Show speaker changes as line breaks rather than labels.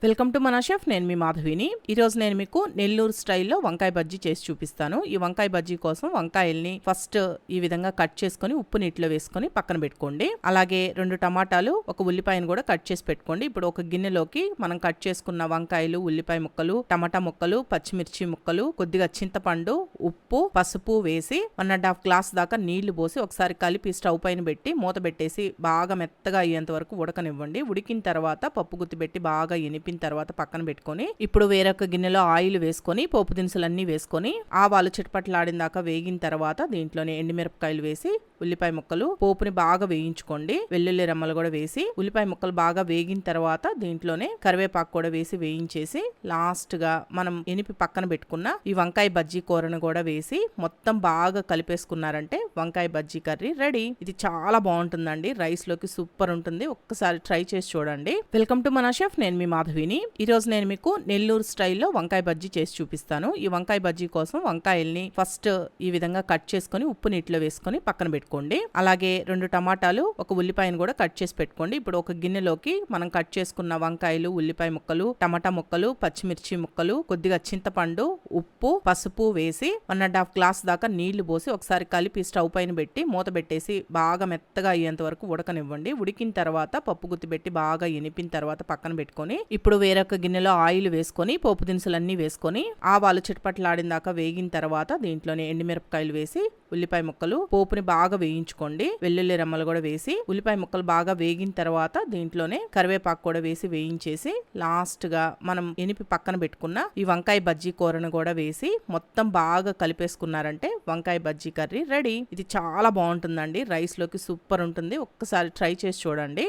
Welcome to మన chef. నేను మీ మాధవిని. ఈరోజు నేను మీకు నెల్లూరు స్టైల్లో వంకాయ బజ్జీ చేసి చూపిస్తాను. ఈ వంకాయ బజ్జీ కోసం వంకాయల్ని ఫస్ట్ ఈ విధంగా కట్ చేసుకొని ఉప్పు నీటిలో వేసుకొని పక్కన పెట్టుకోండి. అలాగే 2 టమాటాలు, ఒక ఉల్లిపాయను కూడా కట్ చేసి పెట్టుకోండి. ఇప్పుడు ఒక గిన్నెలోకి మనం కట్ చేసుకున్న వంకాయలు, ఉల్లిపాయ ముక్కలు, టమాటా ముక్కలు, పచ్చిమిర్చి ముక్కలు, కొద్దిగా చింతపండు, ఉప్పు, పసుపు వేసి 1.5 గ్లాస్ దాకా నీళ్లు పోసి ఒకసారి కలిపి స్టవ్ పైన పెట్టి మూత పెట్టేసి బాగా మెత్తగా అయ్యేంత వరకు ఉడకనివ్వండి. ఉడికిన తర్వాత పప్పు గుత్తి పెట్టి బాగా తర్వాత పక్కన పెట్టుకొని ఇప్పుడు వేరొక గిన్నెలో ఆయిల్ వేసుకొని పోపు దినుసులన్నీ వేసుకొని ఆవాలు చిటపట్లాడిన దాకా వేగిన తర్వాత దీంట్లోనే ఎండుమిరపకాయలు వేసి ఉల్లిపాయ ముక్కలు పోపుని బాగా వేయించుకోండి. వెల్లుల్లి రెమ్మలు కూడా వేసి ఉల్లిపాయ ముక్కలు బాగా వేగిన తర్వాత దీంట్లోనే కరివేపాకు కూడా వేసి వేయించేసి లాస్ట్ గా మనం ఎనిపి పక్కన పెట్టుకున్న ఈ వంకాయ బజ్జీ కూరను కూడా వేసి మొత్తం బాగా కలిపేసుకున్నారంటే వంకాయ బజ్జీ కర్రీ రెడీ. ఇది చాలా బాగుంటుందండి. రైస్ లోకి సూపర్ ఉంటుంది. ఒక్కసారి ట్రై చేసి చూడండి. వెల్కమ్ టు మన షెఫ్. నేను మీ మాధవిని. ఈరోజు నేను మీకు నెల్లూరు స్టైల్లో వంకాయ బజ్జీ చేసి చూపిస్తాను. ఈ వంకాయ బజ్జీ కోసం వంకాయల్ని ఫస్ట్ ఈ విధంగా కట్ చేసుకొని ఉప్పు నీటిలో వేసుకొని పక్కన పెట్టుకోండి. అలాగే 2 టమాటాలు, ఒక ఉల్లిపాయను కూడా కట్ చేసి పెట్టుకోండి. ఇప్పుడు ఒక గిన్నెలోకి మనం కట్ చేసుకున్న వంకాయలు, ఉల్లిపాయ ముక్కలు, టమాటా ముక్కలు, పచ్చిమిర్చి ముక్కలు, కొద్దిగా చింతపండు, ఉప్పు, పసుపు వేసి 1.5 గ్లాస్ దాకా నీళ్లు పోసి ఒకసారి కలిపి స్టవ్ పైన పెట్టి మూత పెట్టేసి బాగా మెత్తగా అయ్యేంత వరకు ఉడకనివ్వండి. ఉడికిన తర్వాత పప్పు గుత్తి పెట్టి బాగా ఎనిపిన తర్వాత పక్కన పెట్టుకొని ఇప్పుడు వేరొక గిన్నెలో ఆయిల్ వేసుకొని పోపు దినుసులన్నీ వేసుకొని ఆవాలు చిటపట్లాడిన దాకా వేగిన తర్వాత దీంట్లోనే ఎండుమిరపకాయలు వేసి ఉల్లిపాయ ముక్కలు పోపుని బాగా వేయించుకోండి. వెల్లుల్లి రెమ్మలు కూడా వేసి ఉల్లిపాయ ముక్కలు బాగా వేగిన తర్వాత దీంట్లోనే కరివేపాకు కూడా వేసి వేయించేసి లాస్ట్ గా మనం ఎనిపి పక్కన పెట్టుకున్న ఈ వంకాయ బజ్జీ కూరను కూడా వేసి మొత్తం బాగా కలిపేసుకున్నారంటే వంకాయ బజ్జీ కర్రీ రెడీ. ఇది చాలా బాగుంటుందండి. రైస్ లోకి సూపర్ ఉంటుంది. ఒక్కసారి ట్రై చేసి చూడండి.